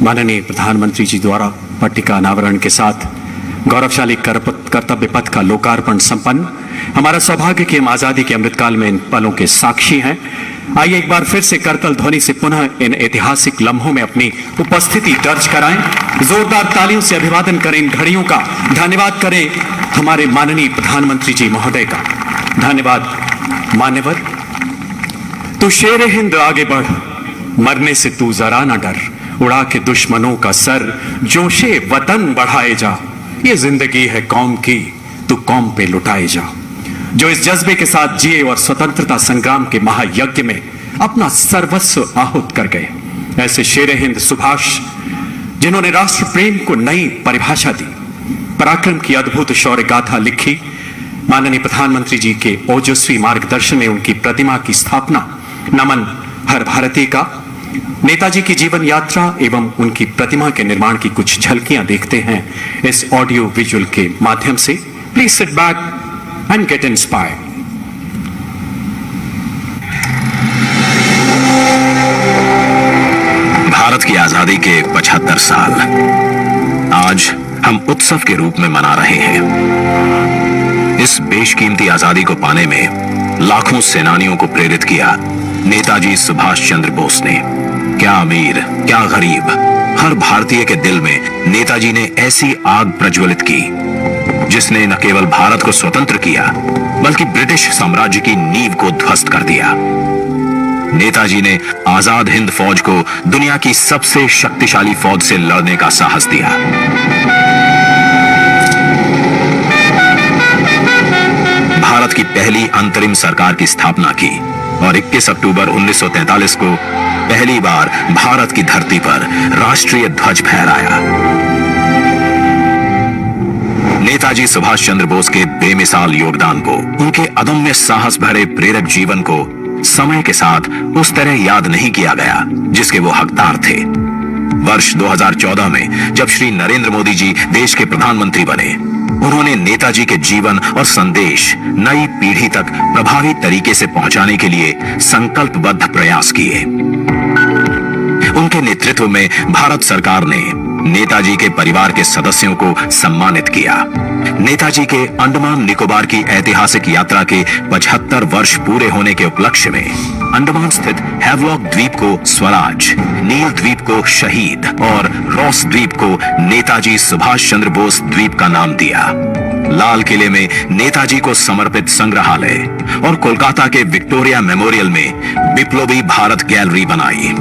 माननीय प्रधानमंत्री जी द्वारा पट्टिका अनावरण के साथ गौरवशाली कर्तव्य पथ का लोकार्पण संपन्न। हमारा सौभाग्य कि हम आजादी के अमृतकाल में इन पलों के साक्षी हैं। आइए एक बार फिर से करतल ध्वनि से पुनः इन ऐतिहासिक लम्हों में अपनी उपस्थिति दर्ज कराएं। जोरदार तालियों से अभिवादन करें इन घड़ियों का। धन्यवाद करें हमारे माननीय प्रधानमंत्री जी महोदय का। धन्यवाद। मान्यवर, तू शेर हिंद आगे बढ़, मरने से तू जरा न डर, उड़ा के दुश्मनों का सर, जोशे वतन बढ़ाए जा। ये जिंदगी है कौम की, तू कौम पे लुटाए जा। जो इस जज्बे के साथ जिए और स्वतंत्रता संग्राम के महायज्ञ में अपना सर्वस्व आहुत कर गए, ऐसे शेर हिंद सुभाष, जिन्होंने राष्ट्र प्रेम को नई परिभाषा दी, पराक्रम की अद्भुत शौर्य गाथा लिखी। माननीय प्रधानमंत्री जी के ओजस्वी मार्गदर्शन में उनकी प्रतिमा की स्थापना। नमन हर भारतीय का। नेताजी की जीवन यात्रा एवं उनकी प्रतिमा के निर्माण की कुछ झलकियां देखते हैं इस ऑडियो विजुअल के माध्यम से। Please sit back and get inspired. Bharat की आजादी के 75 साल आज हम उत्सव के रूप में मना रहे हैं। इस बेशकीमती आजादी को पाने में लाखों सेनानियों को प्रेरित किया नेताजी सुभाष चंद्र बोस ने। क्या अमीर, क्या गरीब, हर भारतीय के दिल में नेताजी ने ऐसी आग प्रज्वलित की जिसने न केवल भारत को स्वतंत्र किया बल्कि ब्रिटिश साम्राज्य की नींव को ध्वस्त कर दिया। नेताजी ने आजाद हिंद फौज को दुनिया की सबसे शक्तिशाली फौज से लड़ने का साहस दिया। भारत की पहली अंतरिम सरकार की स्थापना की और 21 अक्टूबर 1943 को पहली बार भारत की धरती पर राष्ट्रीय ध्वज फहराया। नेताजी सुभाष चंद्र बोस के बेमिसाल योगदान को, उनके अदम्य साहस भरे प्रेरक जीवन को समय के साथ उस तरह याद नहीं किया गया जिसके वो हकदार थे। वर्ष 2014 में जब श्री नरेंद्र मोदी जी देश के प्रधानमंत्री बने, उन्होंने नेताजी के जीवन और संदेश नई पीढ़ी तक प्रभावी तरीके से पहुंचाने के लिए संकल्पबद्ध प्रयास किए। उनके नेतृत्व में भारत सरकार ने नेताजी के परिवार के सदस्यों को सम्मानित किया। नेताजी के अंडमान निकोबार की ऐतिहासिक यात्रा के 75 वर्ष पूरे होने के उपलक्ष्य में अंडमान स्थित हैवलॉक द्वीप को स्वराज, नील द्वीप को शहीद और रॉस द्वीप को नेताजी सुभाष चंद्र बोस द्वीप का नाम दिया। लाल किले में नेताजी को समर्पित संग्रहालय और कोलकाता के विक्टोरिया मेमोरियल में विप्लवी भारत गैलरी बनाई।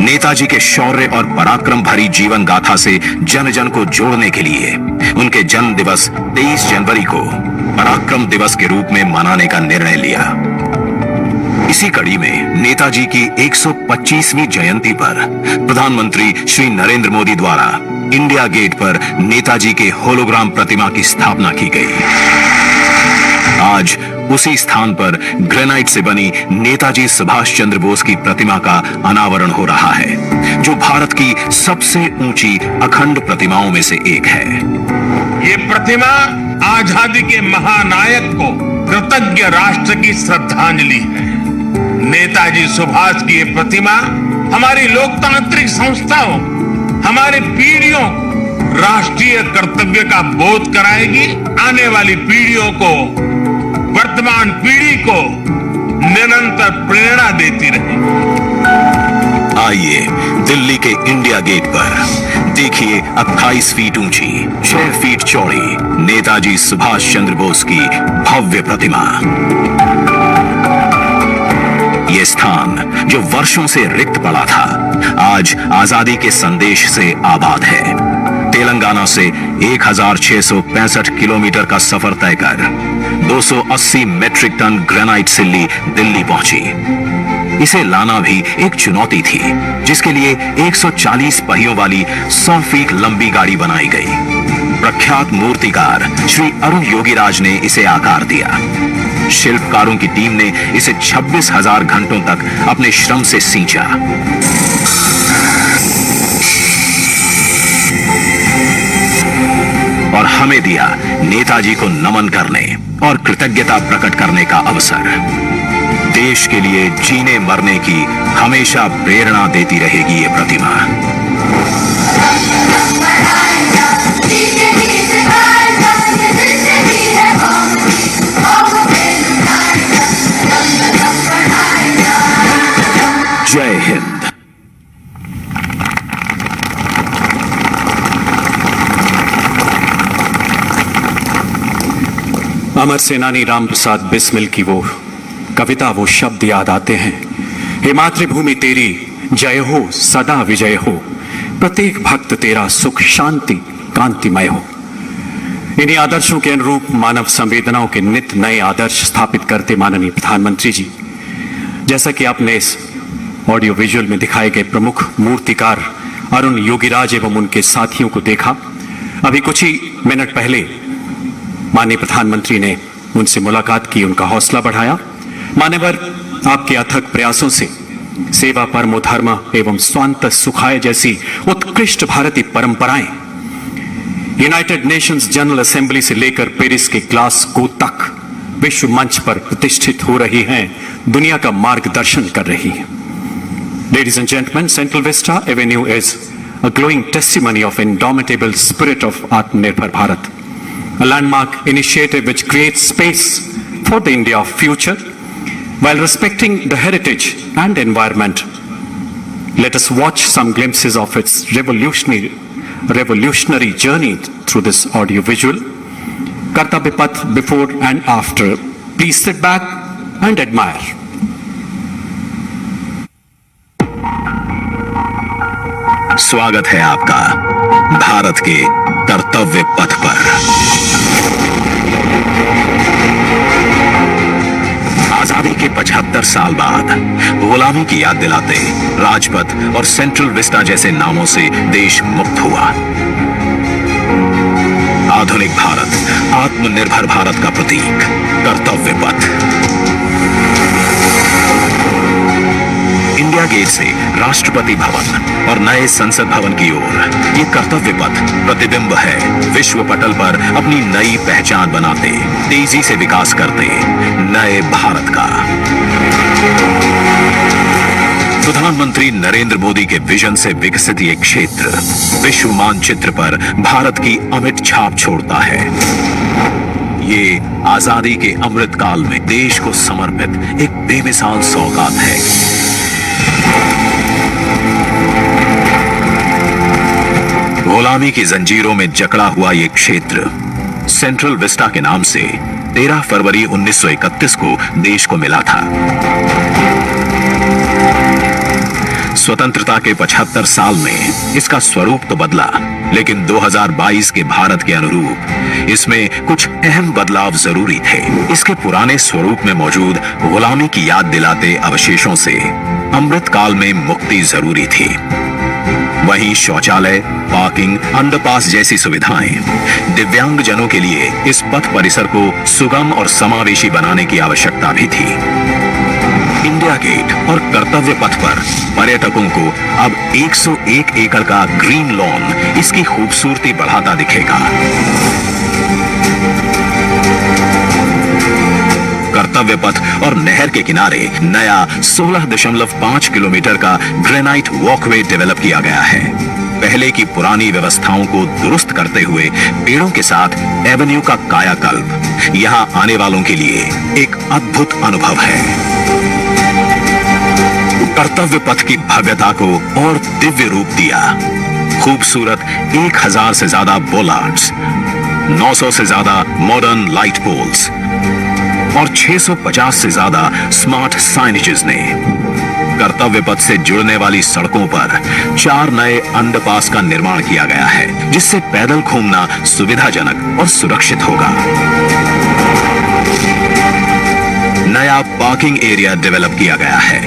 नेताजी के शौर्य और पराक्रम भरी जीवन गाथा से जन जन को जोड़ने के लिए उनके जन्म दिवस 23 जनवरी को पराक्रम दिवस के रूप में मनाने का निर्णय लिया। इसी कड़ी में नेताजी की 125वीं जयंती पर प्रधानमंत्री श्री नरेंद्र मोदी द्वारा इंडिया गेट पर नेताजी के होलोग्राम प्रतिमा की स्थापना की गई। आज उसी स्थान पर ग्रेनाइट से बनी नेताजी सुभाष चंद्र बोस की प्रतिमा का अनावरण हो रहा है, जो भारत की सबसे ऊंची अखंड प्रतिमाओं में से एक है। ये प्रतिमा आजादी के महानायक को कृतज्ञ राष्ट्र की श्रद्धांजलि है। नेताजी सुभाष की ये प्रतिमा हमारी लोकतांत्रिक संस्थाओं, हमारी पीढ़ियों राष्ट्रीय कर्तव्य का बोध कराएगी। आने वाली पीढ़ियों को, वर्तमान पीढ़ी को निरंतर प्रेरणा देती रहेगी। आइए दिल्ली के इंडिया गेट पर देखिए 28 फीट ऊंची, 6 फीट चौड़ी नेताजी सुभाष चंद्र बोस की भव्य प्रतिमा। ये स्थान जो वर्षों से रिक्त पड़ा था, आज आजादी के संदेश से आबाद है। तेलंगाना से 1665 किलोमीटर का सफर तय कर 280 मेट्रिक टन ग्रेनाइट सिल्ली दिल्ली पहुंची। इसे लाना भी एक चुनौती थी, जिसके लिए 140 पहियों वाली 100 फीट लंबी गाड़ी बनाई गई। प्रख्यात मूर्तिकार श्री अरुण योगीराज ने इसे आकार दिया। शिल्पकारों की टीम ने इसे 26,000 घंटों तक अपने श्रम से सींचा। और हमें दिया नेताजी को नमन करने और कृतज्ञता प्रकट करने का अवसर। देश के लिए जीने मरने की हमेशा प्रेरणा देती रहेगी ये प्रतिमा। जय हिंद। अमर सेनानी राम प्रसाद बिस्मिल की वो कविता, वो शब्द याद आते हैं। हे मातृभूमि तेरी जय हो, सदा विजय हो, प्रत्येक भक्त तेरा सुख शांति कांतिमय हो। इन्हीं आदर्शों के अनुरूप मानव संवेदनाओं के नित्य नए आदर्श स्थापित करते माननीय प्रधानमंत्री जी, जैसा कि आपने इस ऑडियो विजुअल में दिखाए गए प्रमुख मूर्तिकार अरुण योगीराज एवं उनके साथियों को देखा। अभी कुछ ही मिनट पहले माननीय प्रधानमंत्री ने उनसे मुलाकात की, उनका हौसला बढ़ाया। मान्यवर, आपके अथक प्रयासों से सेवा परमो धर्म एवं स्वांत सुखाय जैसी उत्कृष्ट भारतीय परंपराएं यूनाइटेड नेशंस जनरल असेंबली से लेकर पेरिस के ग्लासगो तक विश्व मंच पर प्रतिष्ठित हो रही हैं, दुनिया का मार्गदर्शन कर रही हैं। Ladies and gentlemen, Central Vista Avenue is a glowing testimony of indomitable spirit of Atmanirbhar Bharat, a landmark initiative which creates space for the India of future while respecting the heritage and environment. Let us watch some glimpses of its revolutionary journey through this audio visual. Kartavya Path before and after. Please sit back and admire. स्वागत है आपका भारत के कर्तव्य पथ पर। आजादी के 75 साल बाद गुलामी की याद दिलाते राजपथ और सेंट्रल विस्टा जैसे नामों से देश मुक्त हुआ। आधुनिक भारत, आत्मनिर्भर भारत का प्रतीक कर्तव्य पथ। इंडिया गेट से राष्ट्रपति भवन और नए संसद भवन की ओर ये कर्तव्य पथ प्रतिबिंब है विश्व पटल पर अपनी नई पहचान बनाते, तेजी से विकास करते नए भारत का। प्रधानमंत्री नरेंद्र मोदी के विजन से विकसित ये क्षेत्र विश्व मानचित्र पर भारत की अमिट छाप छोड़ता है। ये आजादी के अमृत काल में देश को समर्पित एक बेमिसाल सौगात है। गुलामी की जंजीरों में जकड़ा हुआ ये क्षेत्र सेंट्रल विस्टा के नाम से 13 फरवरी 1931 को देश को मिला था। स्वतंत्रता के 75 साल में इसका स्वरूप तो बदला, लेकिन 2022 के भारत के अनुरूप इसमें कुछ अहम बदलाव जरूरी थे। इसके पुराने स्वरूप में मौजूद गुलामी की याद दिलाते अवशेषों से अमृत काल में मुक्ति जरूरी थी। वहीं शौचालय, पार्किंग, अंडरपास जैसी सुविधाएं दिव्यांग जनों के लिए इस पथ परिसर को सुगम और समावेशी बनाने की आवश्यकता भी थी। इंडिया गेट और कर्तव्य पथ पर पर्यटकों को अब 101 एकड़ का ग्रीन लॉन इसकी खूबसूरती बढ़ाता दिखेगा। कर्तव्य पथ और नहर के किनारे नया 16.5 किलोमीटर का ग्रेनाइट वॉकवे डेवलप किया गया है। पहले की पुरानी व्यवस्थाओं को दुरुस्त करते हुए पेड़ों के साथ एवेन्यू का कायाकल्प यहां आने वालों के लिए एक अद्भुत अनुभव है। कर्तव्य पथ की भव्यता को और दिव्य रूप दिया। खूबसूरत 1000 से ज्यादा बोलार्ड्स, 900 से ज्यादा मॉडर्न लाइट पोल्स और 650 से ज्यादा स्मार्ट साइनेजेस ने कर्तव्य पथ से जुड़ने वाली सड़कों पर 4 नए अंडरपास का निर्माण किया गया है, जिससे पैदल घूमना सुविधाजनक और सुरक्षित होगा। नया पार्किंग एरिया डेवलप किया गया है।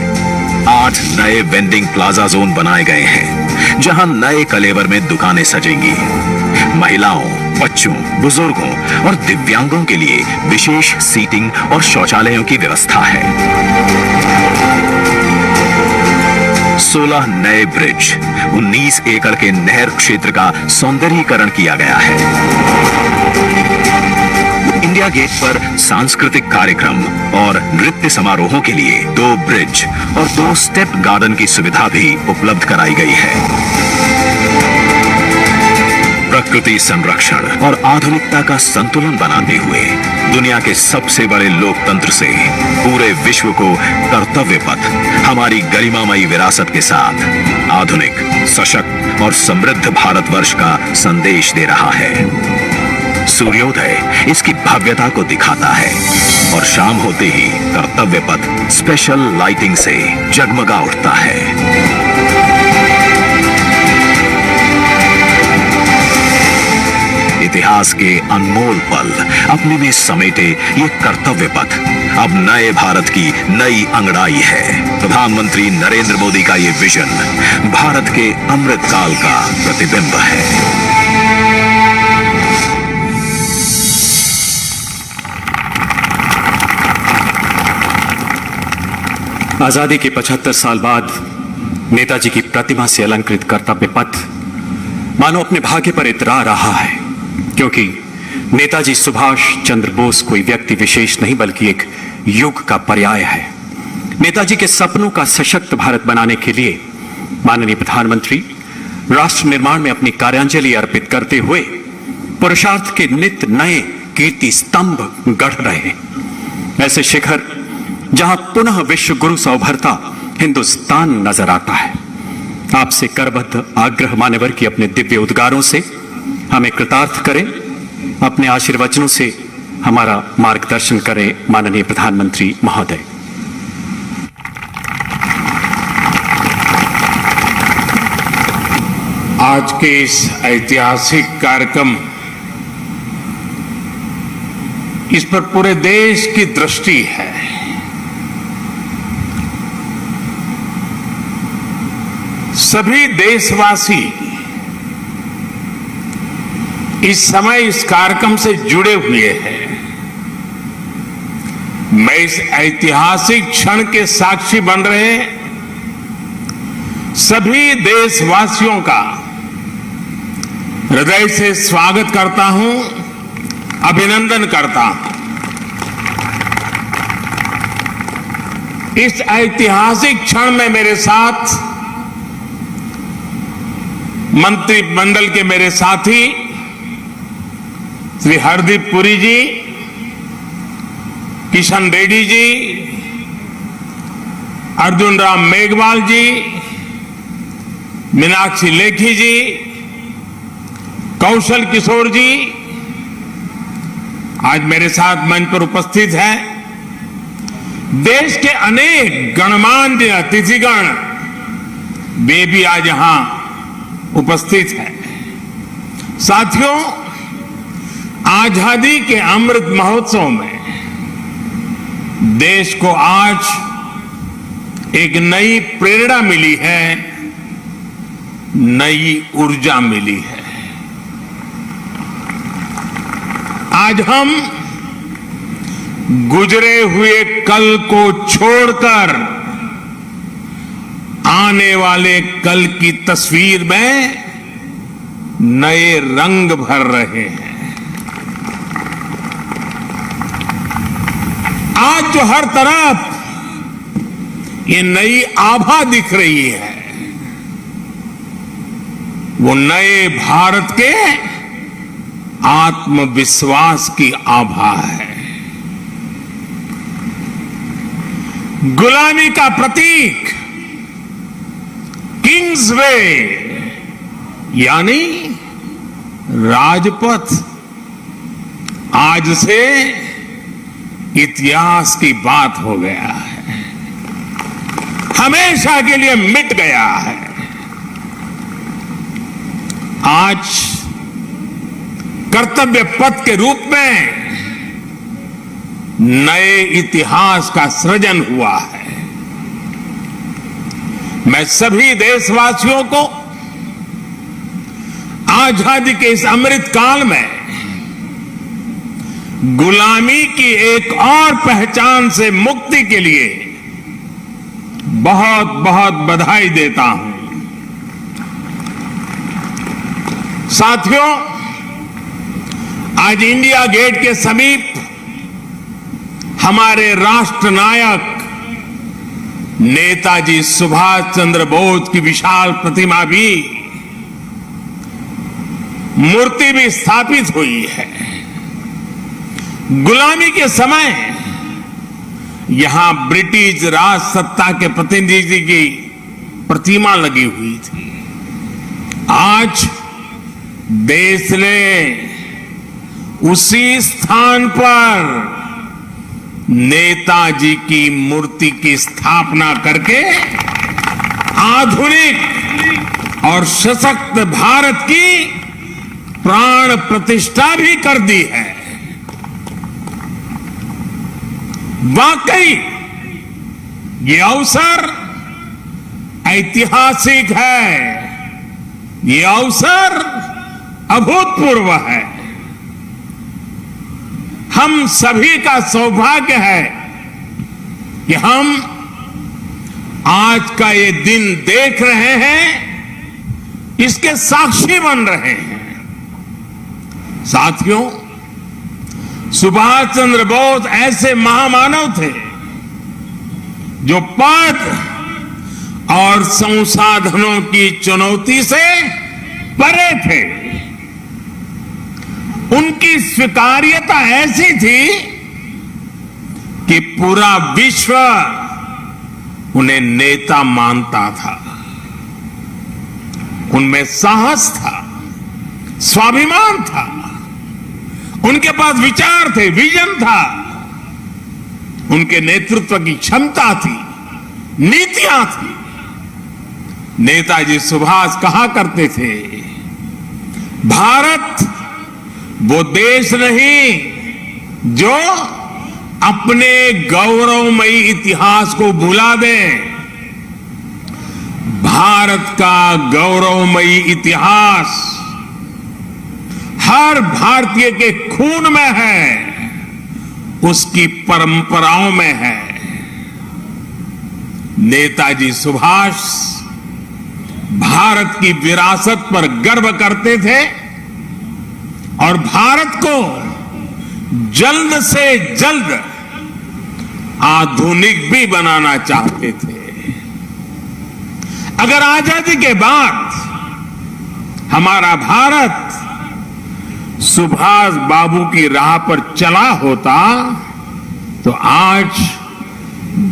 8 नए वेंडिंग प्लाजा जोन बनाए गए हैं, जहां नए कलेवर में दुकानें सजेंगी। महिलाओं, बच्चों, बुजुर्गों और दिव्यांगों के लिए विशेष सीटिंग और शौचालयों की व्यवस्था है। 16 नए ब्रिज, 19 एकड़ के नहर क्षेत्र का सौंदर्यीकरण किया गया है। इंडिया गेट पर सांस्कृतिक कार्यक्रम और नृत्य समारोहों के लिए 2 ब्रिज और 2 स्टेप गार्डन की सुविधा भी उपलब्ध कराई गई है। प्रकृति संरक्षण और आधुनिकता का संतुलन बनाते हुए दुनिया के सबसे बड़े लोकतंत्र से पूरे विश्व को कर्तव्य पथ हमारी गरिमामयी विरासत के साथ आधुनिक, सशक्त और समृद्ध भारतवर्ष का संदेश दे रहा है। सूर्योदय इसकी भव्यता को दिखाता है और शाम होते ही कर्तव्य पथ स्पेशल लाइटिंग से जगमगा उठता है। इतिहास के अनमोल पल अपने में समेटे ये कर्तव्य पथ अब नए भारत की नई अंगड़ाई है। प्रधानमंत्री नरेंद्र मोदी का ये विजन भारत के अमृत काल का प्रतिबिंब है। आजादी के 75 साल बाद नेताजी की प्रतिमा से अलंकृत कर्तव्य पथ मानो अपने भाग्य पर इतरा रहा है, क्योंकि नेताजी सुभाष चंद्र बोस कोई व्यक्ति विशेष नहीं बल्कि एक युग का पर्याय है। नेताजी के सपनों का सशक्त भारत बनाने के लिए माननीय प्रधानमंत्री राष्ट्र निर्माण में अपनी कार्यांजलि अर्पित करते हुए पुरुषार्थ के नित नए कीर्ति स्तंभ गढ़ रहे हैं। ऐसे शिखर जहां पुनः विश्व गुरु सा उभरता हिंदुस्तान नजर आता है। आपसे करबद्ध आग्रह मान्यवर की अपने दिव्य उद्गारों से हमें कृतार्थ करें, अपने आशीर्वचनों से हमारा मार्गदर्शन करें माननीय प्रधानमंत्री महोदय। आज के इस ऐतिहासिक कार्यक्रम इस पर पूरे देश की दृष्टि है। सभी देशवासी इस समय इस कार्यक्रम से जुड़े हुए हैं। मैं इस ऐतिहासिक क्षण के साक्षी बन रहे सभी देशवासियों का हृदय से स्वागत करता हूं, अभिनंदन करता हूं। इस ऐतिहासिक क्षण में मेरे साथ मंत्रिमंडल के मेरे साथी श्री हरदीप पुरी जी, किशन रेड्डी जी, अर्जुन राम मेघवाल जी, मीनाक्षी लेखी जी, कौशल किशोर जी आज मेरे साथ मंच पर उपस्थित हैं। देश के अनेक गणमान्य अतिथिगण वे भी आज यहां उपस्थित हैं। साथियों, आजादी के अमृत महोत्सव में देश को आज एक नई प्रेरणा मिली है, नई ऊर्जा मिली है। आज हम गुजरे हुए कल को छोड़कर आने वाले कल की तस्वीर में नए रंग भर रहे हैं। आज जो हर तरफ ये नई आभा दिख रही है, वो नए भारत के आत्मविश्वास की आभा है। गुलामी का प्रतीक किंग्स वे यानी राजपथ आज से इतिहास की बात हो गया है, हमेशा के लिए मिट गया है। आज कर्तव्य पथ के रूप में नए इतिहास का सृजन हुआ है। मैं सभी देशवासियों को आजादी के इस अमृत काल में गुलामी की एक और पहचान से मुक्ति के लिए बहुत बहुत बधाई देता हूं। साथियों, आज इंडिया गेट के समीप हमारे राष्ट्र नायक नेताजी सुभाष चंद्र बोस की विशाल प्रतिमा भी मूर्ति भी स्थापित हुई है। गुलामी के समय यहां ब्रिटिश राज सत्ता के प्रतिनिधि की प्रतिमा लगी हुई थी। आज देश ने उसी स्थान पर नेताजी की मूर्ति की स्थापना करके आधुनिक और सशक्त भारत की प्राण प्रतिष्ठा भी कर दी है। वाकई ये अवसर ऐतिहासिक है, ये अवसर अभूतपूर्व है। हम सभी का सौभाग्य है कि हम आज का ये दिन देख रहे हैं, इसके साक्षी बन रहे हैं। साथियों, सुभाष चंद्र बोस ऐसे महामानव थे जो पद और संसाधनों की चुनौती से परे थे। उनकी स्वीकार्यता ऐसी थी कि पूरा विश्व उन्हें नेता मानता था। उनमें साहस था, स्वाभिमान था, उनके पास विचार थे, विजन था, उनके नेतृत्व की क्षमता थी, नीतियां थी। नेताजी सुभाष कहा करते थे, भारत वो देश नहीं जो अपने गौरवमयी इतिहास को भुला दे। भारत का गौरवमयी इतिहास हर भारतीय के खून में है, उसकी परंपराओं में है। नेताजी सुभाष भारत की विरासत पर गर्व करते थे और भारत को जल्द से जल्द आधुनिक भी बनाना चाहते थे। अगर आजादी के बाद हमारा भारत सुभाष बाबू की राह पर चला होता तो आज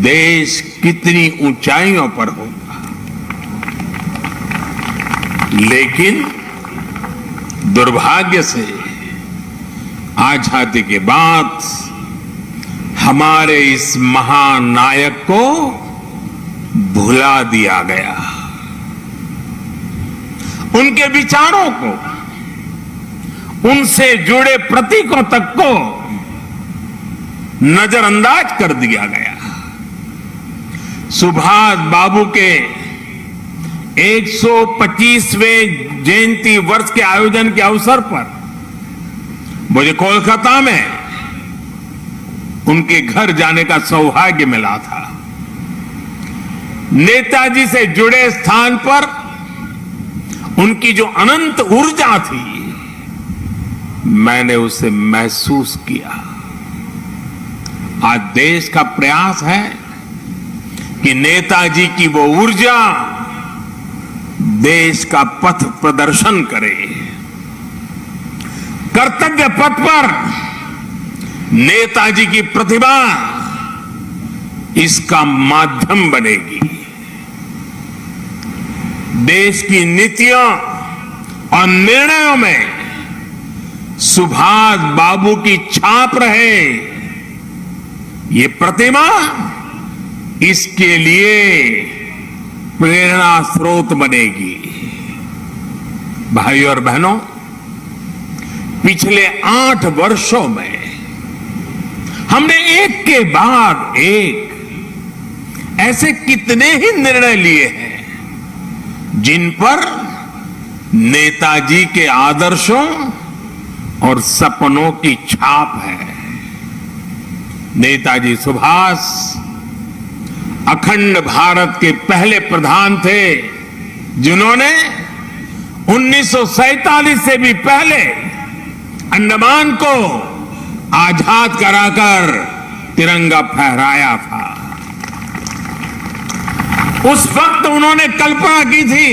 देश कितनी ऊंचाइयों पर होता। लेकिन दुर्भाग्य से आजादी के बाद हमारे इस महानायक को भुला दिया गया। उनके विचारों को, उनसे जुड़े प्रतीकों तक को नजरअंदाज कर दिया गया। सुभाष बाबू के 125वें जयंती वर्ष के आयोजन के अवसर पर मुझे कोलकाता में उनके घर जाने का सौभाग्य मिला था। नेताजी से जुड़े स्थान पर उनकी जो अनंत ऊर्जा थी, मैंने उसे महसूस किया। आज देश का प्रयास है कि नेताजी की वो ऊर्जा देश का पथ प्रदर्शन करे। कर्तव्य पथ पर नेताजी की प्रतिभा इसका माध्यम बनेगी। देश की नीतियों और निर्णयों में सुभाष बाबू की छाप रहे, ये प्रतिमा इसके लिए प्रेरणा स्रोत बनेगी। भाइयों और बहनों, पिछले 8 वर्षों में हमने एक के बाद एक ऐसे कितने ही निर्णय लिए हैं जिन पर नेताजी के आदर्शों और सपनों की छाप है। नेताजी सुभाष अखंड भारत के पहले प्रधान थे जिन्होंने 1947 से भी पहले अंडमान को आजाद कराकर तिरंगा फहराया था। उस वक्त उन्होंने कल्पना की थी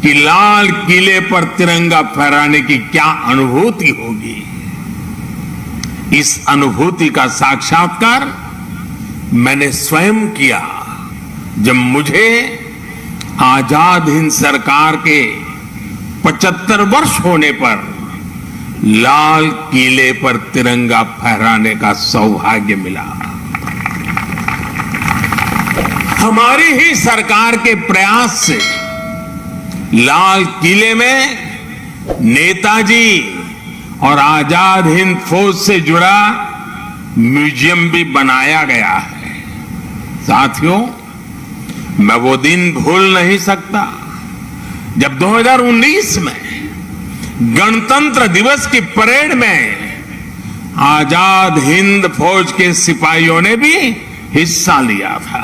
कि लाल किले पर तिरंगा फहराने की क्या अनुभूति होगी। इस अनुभूति का साक्षात्कार मैंने स्वयं किया जब मुझे आजाद हिंद सरकार के 75 वर्ष होने पर लाल किले पर तिरंगा फहराने का सौभाग्य मिला। हमारी ही सरकार के प्रयास से लाल किले में नेताजी और आजाद हिंद फौज से जुड़ा म्यूजियम भी बनाया गया है। साथियों, मैं वो दिन भूल नहीं सकता जब 2019 में गणतंत्र दिवस की परेड में आजाद हिंद फौज के सिपाहियों ने भी हिस्सा लिया था।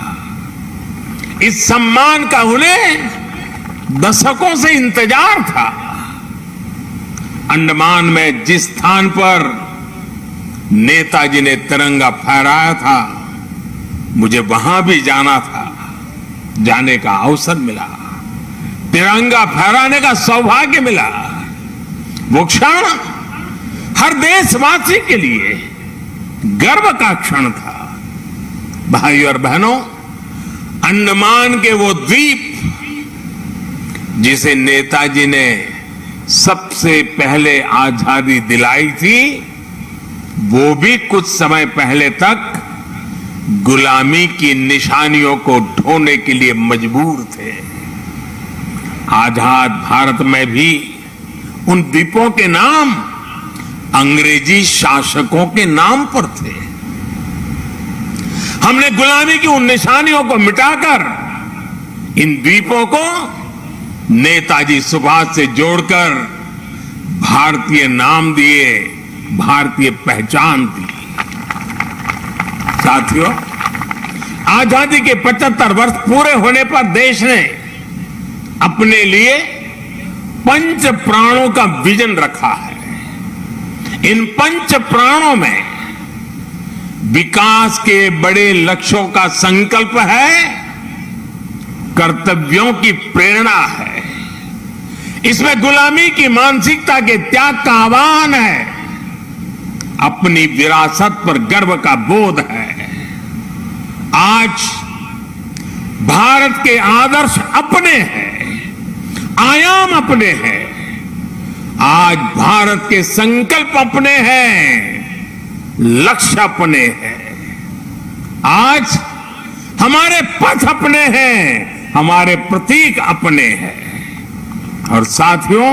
इस सम्मान का उन्हें दशकों से इंतजार था। अंडमान में जिस स्थान पर नेताजी ने तिरंगा फहराया था, मुझे वहां भी जाना था, जाने का अवसर मिला, तिरंगा फहराने का सौभाग्य मिला। वो क्षण हर देशवासी के लिए गर्व का क्षण था। भाई और बहनों, अंडमान के वो द्वीप जिसे नेताजी ने सबसे पहले आजादी दिलाई थी, वो भी कुछ समय पहले तक गुलामी की निशानियों को ढोने के लिए मजबूर थे। आजाद भारत में भी उन द्वीपों के नाम अंग्रेजी शासकों के नाम पर थे। हमने गुलामी की उन निशानियों को मिटाकर इन द्वीपों को नेताजी सुभाष से जोड़कर भारतीय नाम दिए, भारतीय पहचान दी। साथियों, आजादी के 75 वर्ष पूरे होने पर देश ने अपने लिए पंच प्राणों का विजन रखा है। इन पंच प्राणों में विकास के बड़े लक्ष्यों का संकल्प है, कर्तव्यों की प्रेरणा है। इसमें गुलामी की मानसिकता के त्याग का आह्वान है, अपनी विरासत पर गर्व का बोध है। आज भारत के आदर्श अपने हैं, आयाम अपने हैं। आज भारत के संकल्प अपने हैं, लक्ष्य अपने हैं। आज हमारे पथ अपने हैं, हमारे प्रतीक अपने हैं। और साथियों,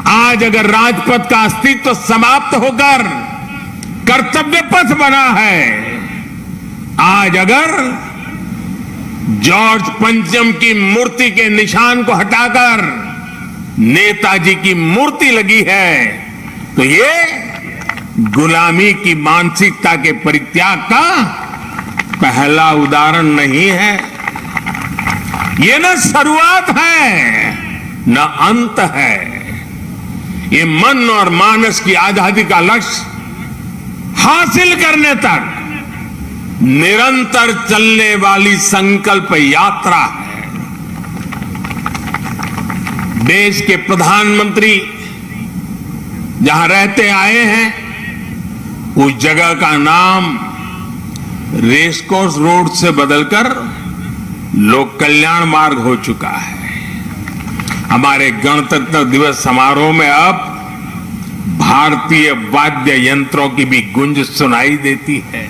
आज अगर राजपथ का अस्तित्व समाप्त होकर कर्तव्य पथ बना है, आज अगर जॉर्ज पंचम की मूर्ति के निशान को हटाकर नेताजी की मूर्ति लगी है, तो ये गुलामी की मानसिकता के परित्याग का पहला उदाहरण नहीं है। ये न शुरुआत है न अंत है। ये मन और मानस की आजादी का लक्ष्य हासिल करने तक निरंतर चलने वाली संकल्प यात्रा है। देश के प्रधानमंत्री जहां रहते आए हैं, उस जगह का नाम रेसकोर्स रोड से बदलकर लोक कल्याण मार्ग हो चुका है। हमारे गणतंत्र दिवस समारोह में अब भारतीय वाद्य यंत्रों की भी गूंज सुनाई देती है।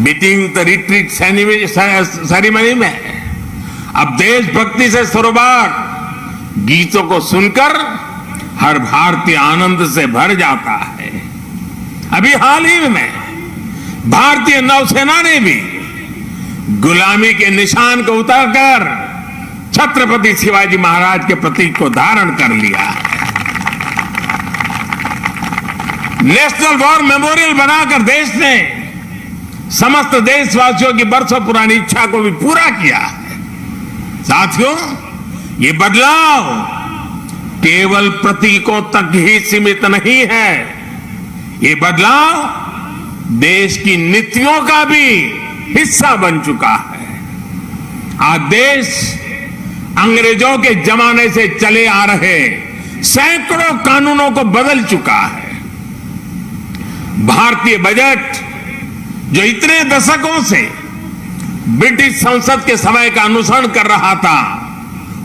बीटिंग द रिट्रीट सेरेमनी में अब देशभक्ति से सरोबार गीतों को सुनकर हर भारतीय आनंद से भर जाता है। अभी हाल ही में भारतीय नौसेना ने भी गुलामी के निशान को उतारकर छत्रपति शिवाजी महाराज के प्रतीक को धारण कर लिया है। नेशनल वॉर मेमोरियल बनाकर देश ने समस्त देशवासियों की बरसों पुरानी इच्छा को भी पूरा किया है। साथियों, ये बदलाव केवल प्रतीकों तक ही सीमित नहीं है। ये बदलाव देश की नीतियों का भी हिस्सा बन चुका है। आज देश अंग्रेजों के जमाने से चले आ रहे सैकड़ों कानूनों को बदल चुका है। भारतीय बजट जो इतने दशकों से ब्रिटिश संसद के समय का अनुसरण कर रहा था,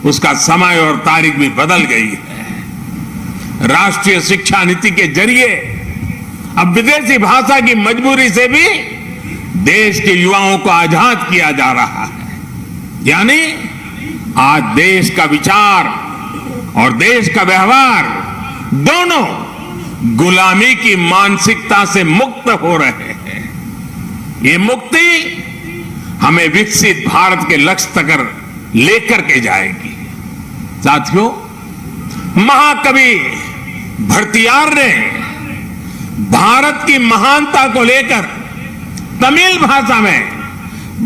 उसका समय और तारीख भी बदल गई है। राष्ट्रीय शिक्षा नीति के जरिए अब विदेशी भाषा की मजबूरी से भी देश के युवाओं को आजाद किया जा रहा है। यानी आज देश का विचार और देश का व्यवहार दोनों गुलामी की मानसिकता से मुक्त हो रहे हैं। ये मुक्ति हमें विकसित भारत के लक्ष्य तक लेकर के जाएगी। साथियों, महाकवि भरतियार ने भारत की महानता को लेकर तमिल भाषा में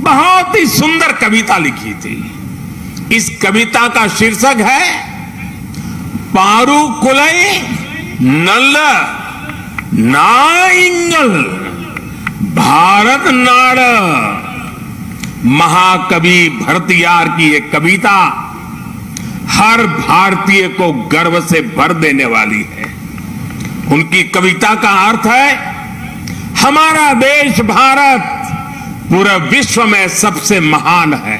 बहुत ही सुंदर कविता लिखी थी। इस कविता का शीर्षक है पारू कुलई नल्ल नाइंगल भारत नाड़। महाकवि भरतियार की यह कविता हर भारतीय को गर्व से भर देने वाली है। उनकी कविता का अर्थ है, हमारा देश भारत पूरे विश्व में सबसे महान है।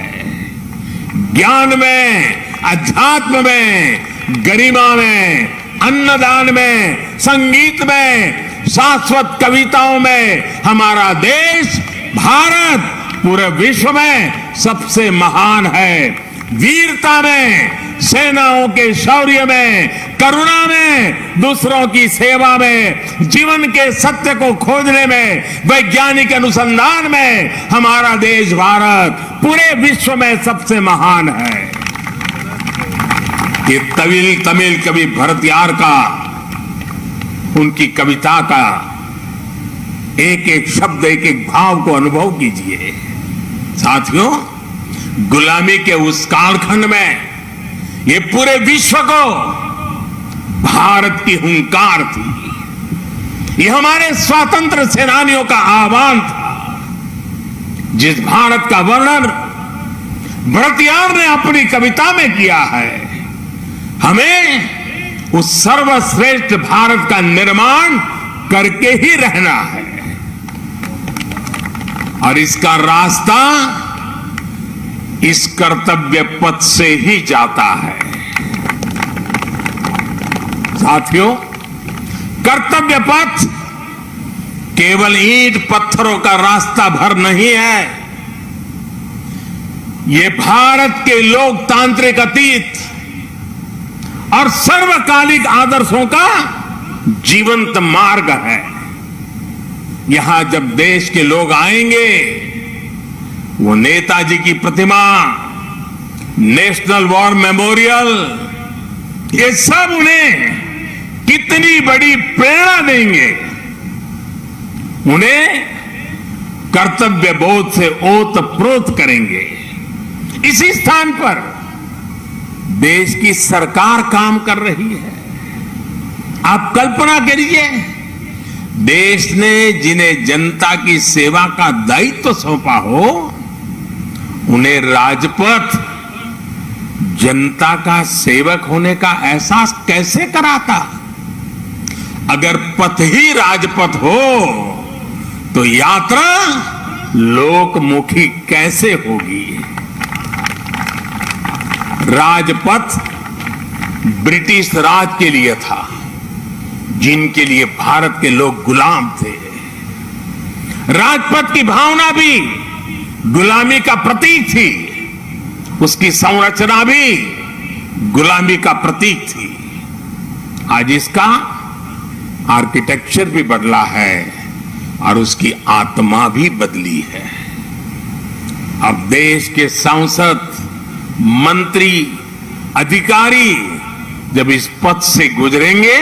ज्ञान में, अध्यात्म में, गरिमा में, अन्नदान में, संगीत में, शाश्वत कविताओं में हमारा देश भारत पूरे विश्व में सबसे महान है। वीरता में, सेनाओं के शौर्य में, करुणा में, दूसरों की सेवा में, जीवन के सत्य को खोजने में, वैज्ञानिक अनुसंधान में हमारा देश भारत पूरे विश्व में सबसे महान है। ये तमिल कवि भरतियार का, उनकी कविता का एक एक शब्द, एक एक भाव को अनुभव कीजिए। साथियों, गुलामी के उस कालखंड में ये पूरे विश्व को भारत की हुंकार थी। ये हमारे स्वतंत्र सेनानियों का आह्वान था। जिस भारत का वर्णन भरतियार ने अपनी कविता में किया है, हमें उस सर्वश्रेष्ठ भारत का निर्माण करके ही रहना है। और इसका रास्ता इस कर्तव्य पथ से ही जाता है। साथियों, कर्तव्य पथ केवल ईंट पत्थरों का रास्ता भर नहीं है। ये भारत के लोकतांत्रिक अतीत और सर्वकालिक आदर्शों का जीवंत मार्ग है। यहां जब देश के लोग आएंगे, वो नेताजी की प्रतिमा, नेशनल वॉर मेमोरियल, ये सब उन्हें कितनी बड़ी प्रेरणा देंगे। उन्हें कर्तव्य बोध से ओतप्रोत करेंगे। इसी स्थान पर देश की सरकार काम कर रही है। आप कल्पना करिए, देश ने जिन्हें जनता की सेवा का दायित्व सौंपा हो, उन्हें राजपथ जनता का सेवक होने का एहसास कैसे कराता? अगर पथ ही राजपथ हो तो यात्रा लोकमुखी कैसे होगी? राजपथ ब्रिटिश राज के लिए था, जिनके लिए भारत के लोग गुलाम थे। राजपथ की भावना भी गुलामी का प्रतीक थी, उसकी संरचना भी गुलामी का प्रतीक थी। आज इसका आर्किटेक्चर भी बदला है और उसकी आत्मा भी बदली है। अब देश के सांसद, मंत्री, अधिकारी जब इस पथ से गुजरेंगे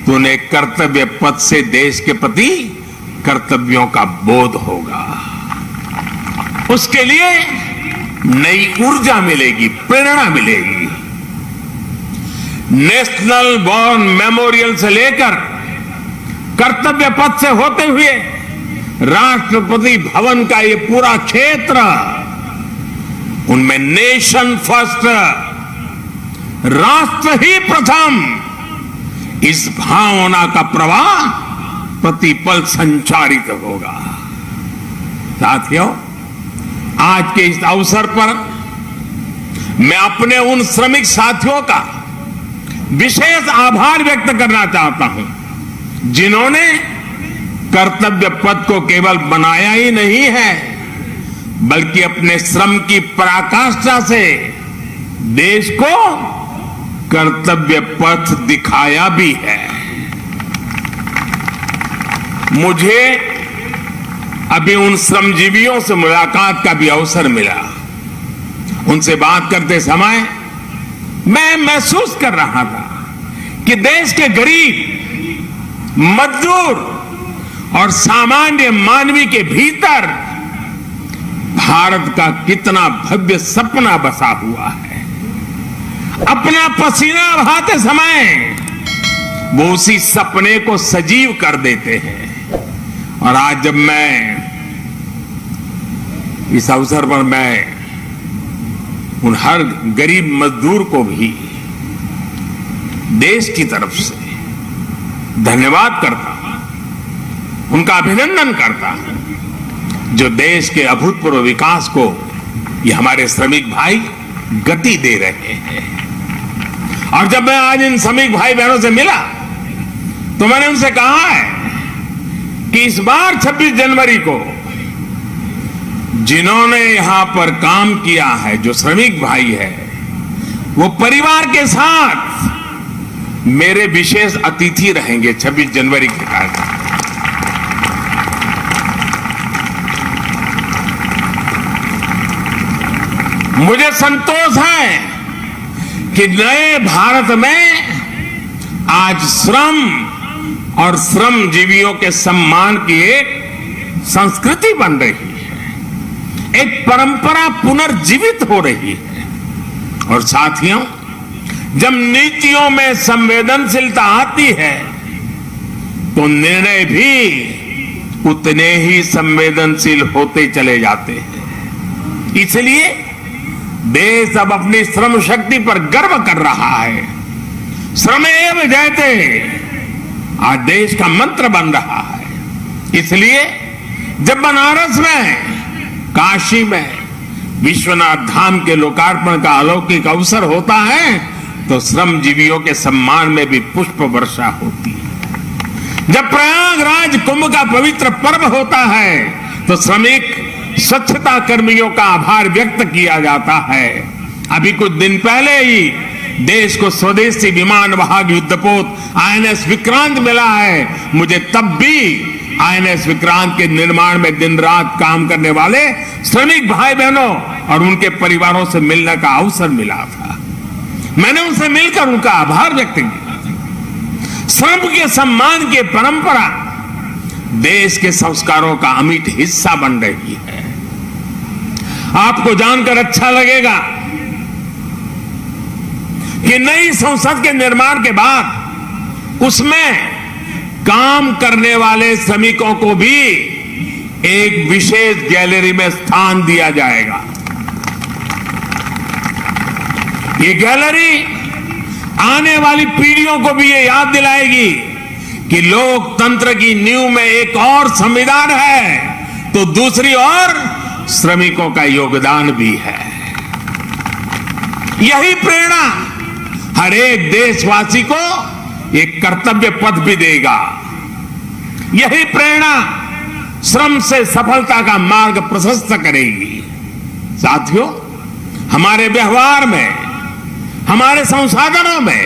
तो उन्हें कर्तव्य पथ से देश के प्रति कर्तव्यों का बोध होगा। उसके लिए नई ऊर्जा मिलेगी, प्रेरणा मिलेगी। नेशनल वॉर मेमोरियल से लेकर कर्तव्य पथ से होते हुए राष्ट्रपति भवन का ये पूरा क्षेत्र उनमें नेशन फर्स्ट, राष्ट्र ही प्रथम, इस भावना का प्रवाह प्रतिपल संचारित होगा। साथियों, आज के इस अवसर पर मैं अपने उन श्रमिक साथियों का विशेष आभार व्यक्त करना चाहता हूं, जिन्होंने कर्तव्य पथ को केवल बनाया ही नहीं है, बल्कि अपने श्रम की पराकाष्ठा से देश को कर्तव्य पथ दिखाया भी है। मुझे अभी उन श्रमजीवियों से मुलाकात का भी अवसर मिला। उनसे बात करते समय मैं महसूस कर रहा था कि देश के गरीब, मजदूर और सामान्य मानवी के भीतर भारत का कितना भव्य सपना बसा हुआ है। अपना पसीना बहाते समय वो उसी सपने को सजीव कर देते हैं। और आज जब मैं इस अवसर पर मैं उन हर गरीब मजदूर को भी देश की तरफ से धन्यवाद करता हूं, उनका अभिनंदन करता हूं, जो देश के अभूतपूर्व विकास को ये हमारे श्रमिक भाई गति दे रहे हैं। और जब मैं आज इन श्रमिक भाई बहनों से मिला तो मैंने उनसे कहा है कि इस बार 26 जनवरी को जिन्होंने यहां पर काम किया है, जो श्रमिक भाई है, वो परिवार के साथ मेरे विशेष अतिथि रहेंगे 26 जनवरी के कार्यक्रम। मुझे संतोष है कि नए भारत में आज श्रम और श्रमजीवियों के सम्मान की एक संस्कृति बन रही है, एक परंपरा पुनर्जीवित हो रही है। और साथियों, जब नीतियों में संवेदनशीलता आती है तो निर्णय भी उतने ही संवेदनशील होते चले जाते हैं। इसलिए देश अब अपनी श्रम शक्ति पर गर्व कर रहा है। श्रमेव जयते आज देश का मंत्र बन रहा है। इसलिए जब बनारस में, काशी में विश्वनाथ धाम के लोकार्पण का अलौकिक अवसर होता है तो श्रमजीवियों के सम्मान में भी पुष्प वर्षा होती है। जब प्रयागराज कुंभ का पवित्र पर्व होता है तो श्रमिक स्वच्छता कर्मियों का आभार व्यक्त किया जाता है। अभी कुछ दिन पहले ही देश को स्वदेशी विमान वाहक युद्धपोत आईएनएस विक्रांत मिला है। मुझे तब भी आईएनएस विक्रांत के निर्माण में दिन रात काम करने वाले श्रमिक भाई बहनों और उनके परिवारों से मिलने का अवसर मिला था। मैंने उनसे मिलकर उनका आभार व्यक्त किया। श्रम के सम्मान की परंपरा देश के संस्कारों का अमिट हिस्सा बन रही है। आपको जानकर अच्छा लगेगा कि नई संसद के निर्माण के बाद उसमें काम करने वाले श्रमिकों को भी एक विशेष गैलरी में स्थान दिया जाएगा। ये गैलरी आने वाली पीढ़ियों को भी ये याद दिलाएगी कि लोकतंत्र की नींव में एक और संविधान है तो दूसरी ओर श्रमिकों का योगदान भी है। यही प्रेरणा हर एक देशवासी को एक कर्तव्य पथ भी देगा। यही प्रेरणा श्रम से सफलता का मार्ग प्रशस्त करेगी। साथियों, हमारे व्यवहार में, हमारे संसाधनों में,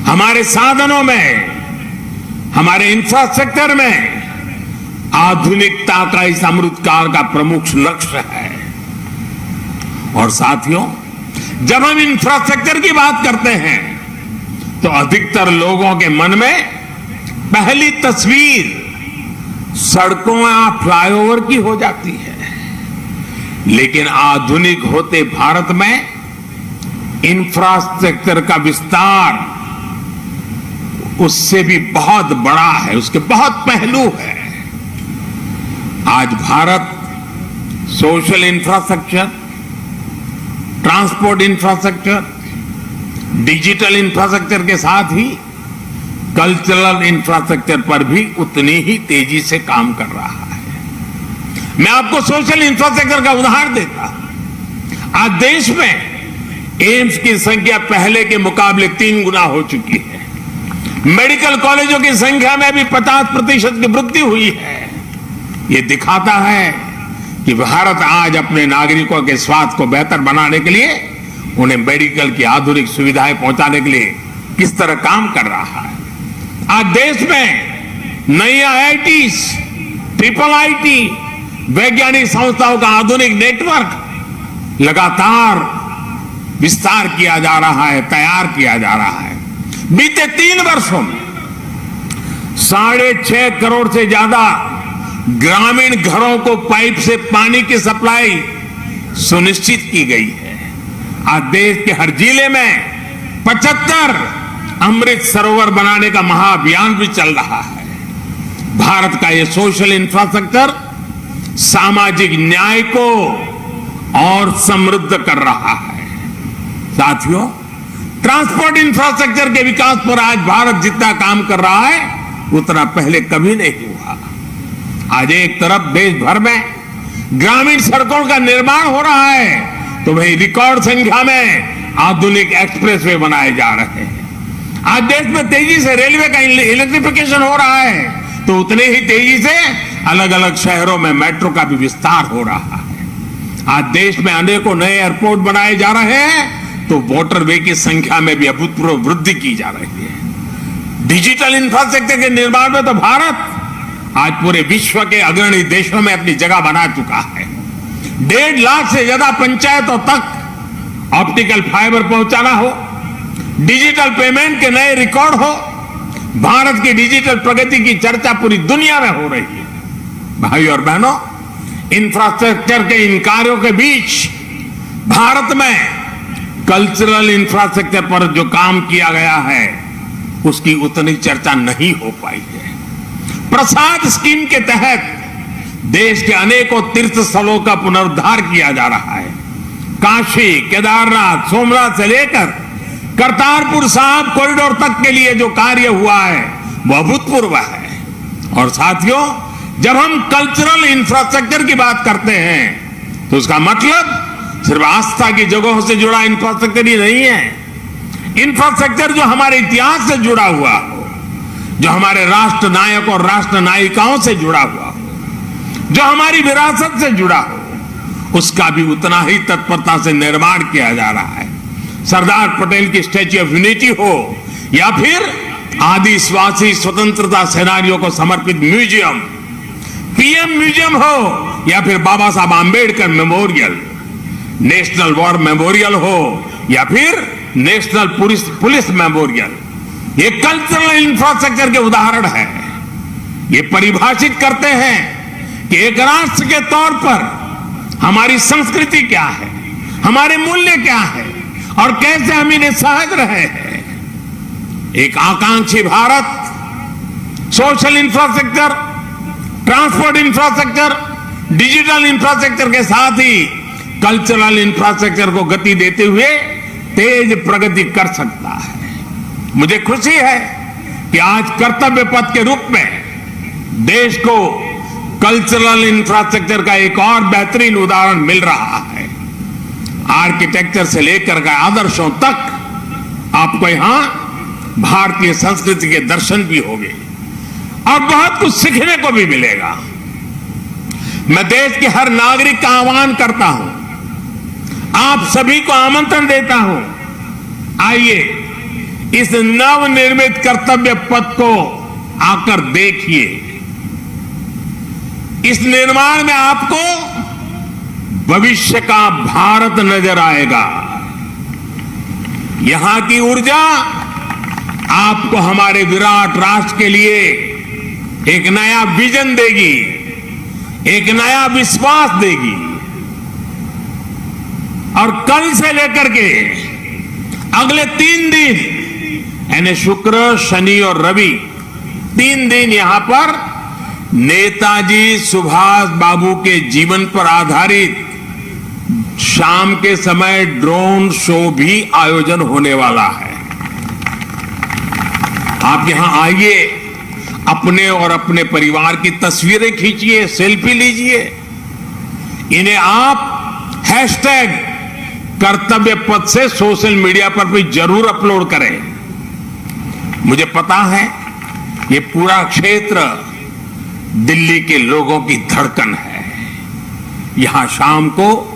हमारे साधनों में, हमारे इंफ्रास्ट्रक्चर में आधुनिकता का इस अमृतकाल का प्रमुख लक्ष्य है। और साथियों, जब हम इंफ्रास्ट्रक्चर की बात करते हैं तो अधिकतर लोगों के मन में पहली तस्वीर सड़कों या फ्लाईओवर की हो जाती है। लेकिन आधुनिक होते भारत में इंफ्रास्ट्रक्चर का विस्तार उससे भी बहुत बड़ा है, उसके बहुत पहलू है। आज Bharat social infrastructure, transport infrastructure, digital infrastructure के साथ ही कल्चरल इंफ्रास्ट्रक्चर पर भी उतनी ही तेजी से काम कर रहा है। मैं आपको सोशल इंफ्रास्ट्रक्चर का उदाहरण देता हूं। आज देश में एम्स की संख्या पहले के मुकाबले 3 गुना हो चुकी है। मेडिकल कॉलेजों की संख्या में भी 50% की वृद्धि हुई है। ये दिखाता है कि भारत आज अपने नागरिकों के स्वास्थ्य को बेहतर बनाने के लिए, उन्हें मेडिकल की आधुनिक सुविधाएं पहुंचाने के लिए किस तरह काम कर रहा है। आज देश में नई IITs, ट्रिपल IT, वैज्ञानिक संस्थाओं का आधुनिक नेटवर्क लगातार विस्तार किया जा रहा है, तैयार किया जा रहा है। बीते 3 वर्षों में 6.5 करोड़ से ज्यादा ग्रामीण घरों को पाइप से पानी की सप्लाई सुनिश्चित की गई है। आज देश के हर जिले में 75 अमृत सरोवर बनाने का महाअभियान भी चल रहा है। भारत का ये सोशल इंफ्रास्ट्रक्चर सामाजिक न्याय को और समृद्ध कर रहा है। साथियों, ट्रांसपोर्ट इंफ्रास्ट्रक्चर के विकास पर आज भारत जितना काम कर रहा है उतना पहले कभी नहीं हुआ। आज एक तरफ देश भर में ग्रामीण सड़कों का निर्माण हो रहा है तो वही रिकॉर्ड संख्या में आधुनिक एक्सप्रेसवे बनाए जा रहे हैं। आज देश में तेजी से रेलवे का इलेक्ट्रिफिकेशन हो रहा है तो उतने ही तेजी से अलग अलग शहरों में मेट्रो का भी विस्तार हो रहा है। आज देश में अनेकों नए एयरपोर्ट बनाए जा रहे हैं तो मोटरवे की संख्या में भी अभूतपूर्व वृद्धि की जा रही है। डिजिटल इंफ्रास्ट्रक्चर के निर्माण में तो भारत आज पूरे विश्व के अग्रणी देशों में अपनी जगह बना चुका है। 1.5 लाख से ज्यादा पंचायतों तक ऑप्टिकल फाइबर पहुंचाना हो, डिजिटल पेमेंट के नए रिकॉर्ड हो, भारत की डिजिटल प्रगति की चर्चा पूरी दुनिया में हो रही है। भाई और बहनों, इंफ्रास्ट्रक्चर के इन कार्यों के बीच भारत में कल्चरल इंफ्रास्ट्रक्चर पर जो काम किया गया है उसकी उतनी चर्चा नहीं हो पाई है। प्रसाद स्कीम के तहत देश के अनेकों तीर्थ स्थलों का पुनरुद्धार किया जा रहा है। काशी, केदारनाथ, सोमनाथ से लेकर करतारपुर साहिब कॉरिडोर तक के लिए जो कार्य हुआ है वह अभूतपूर्व है। और साथियों, जब हम कल्चरल इंफ्रास्ट्रक्चर की बात करते हैं तो उसका मतलब सिर्फ आस्था की जगहों से जुड़ा इंफ्रास्ट्रक्चर ही नहीं है। इंफ्रास्ट्रक्चर जो हमारे इतिहास से जुड़ा हुआ हो, जो हमारे राष्ट्र नायक और राष्ट्र नायिकाओं से जुड़ा हुआ हो, जो हमारी विरासत से जुड़ा हो, उसका भी उतना ही तत्परता से निर्माण किया जा रहा है। सरदार पटेल की स्टैच्यू ऑफ यूनिटी हो या फिर आदिवासी स्वतंत्रता सेनानियों को समर्पित म्यूजियम, PM म्यूजियम हो या फिर बाबा Saheb Ambedkar memorial, national war memorial हो या फिर नेशनल पुलिस मेमोरियल, ये कल्चरल इंफ्रास्ट्रक्चर के उदाहरण है। ये परिभाषित करते हैं कि एक राष्ट्र के तौर पर हमारी संस्कृति क्या है, हमारे मूल्य क्या है और कैसे हम इन्हें सहज रहे हैं। एक आकांक्षी Bharat social infrastructure, transport infrastructure, digital infrastructure के साथ ही कल्चरल इंफ्रास्ट्रक्चर को गति देते हुए तेज प्रगति कर सकता है। मुझे खुशी है कि आज कर्तव्य पथ के रूप में देश को कल्चरल इंफ्रास्ट्रक्चर का एक और बेहतरीन उदाहरण मिल रहा है। आर्किटेक्चर से लेकर के आदर्शों तक आपको यहां भारतीय संस्कृति के दर्शन भी होंगे और बहुत कुछ सीखने को भी मिलेगा। मैं देश के हर नागरिक का आह्वान करता हूं, आप सभी को आमंत्रण देता हूं, आइए इस नवनिर्मित कर्तव्य पथ को आकर देखिए। इस निर्माण में आपको भविष्य का भारत नजर आएगा। यहां की ऊर्जा आपको हमारे विराट राष्ट्र के लिए एक नया विजन देगी, एक नया विश्वास देगी। और कल से लेकर के अगले 3 दिन यानी शुक्र, शनि और रवि 3 दिन यहां पर नेताजी सुभाष बाबू के जीवन पर आधारित शाम के समय ड्रोन शो भी आयोजन होने वाला है। आप यहां आइए, अपने और अपने परिवार की तस्वीरें खींचिए, सेल्फी लीजिए। इन्हें आप हैशटैग कर्तव्य पथ से सोशल मीडिया पर भी जरूर अपलोड करें। मुझे पता है ये पूरा क्षेत्र दिल्ली के लोगों की धड़कन है। यहां शाम को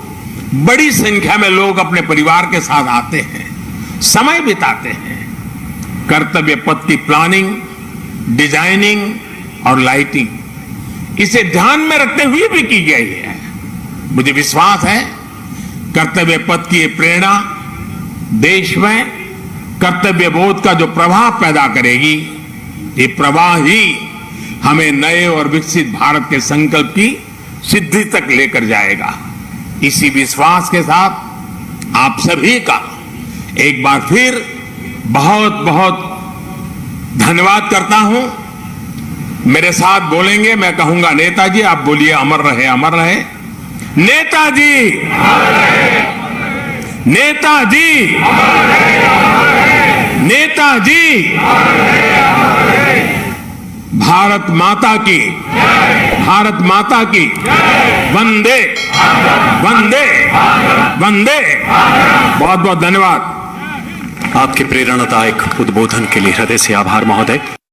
बड़ी संख्या में लोग अपने परिवार के साथ आते हैं, समय बिताते हैं। कर्तव्य पथ की प्लानिंग, डिजाइनिंग और लाइटिंग इसे ध्यान में रखते हुए भी की गई है। मुझे विश्वास है कर्तव्य पथ की ये प्रेरणा देश में कर्तव्य बोध का जो प्रवाह पैदा करेगी, ये प्रवाह ही हमें नए और विकसित भारत के संकल्प की सिद्धि तक लेकर जाएगा। इसी विश्वास के साथ आप सभी का एक बार फिर बहुत बहुत धन्यवाद करता हूं। मेरे साथ बोलेंगे, मैं कहूंगा नेताजी, आप बोलिए अमर रहे, अमर रहे। नेताजी, नेताजी, नेताजी। भारत माता की, भारत माता की। वंदे, वंदे, वंदे। बहुत बहुत धन्यवाद। आपके प्रेरणादायक उद्बोधन के लिए हृदय से आभार महोदय।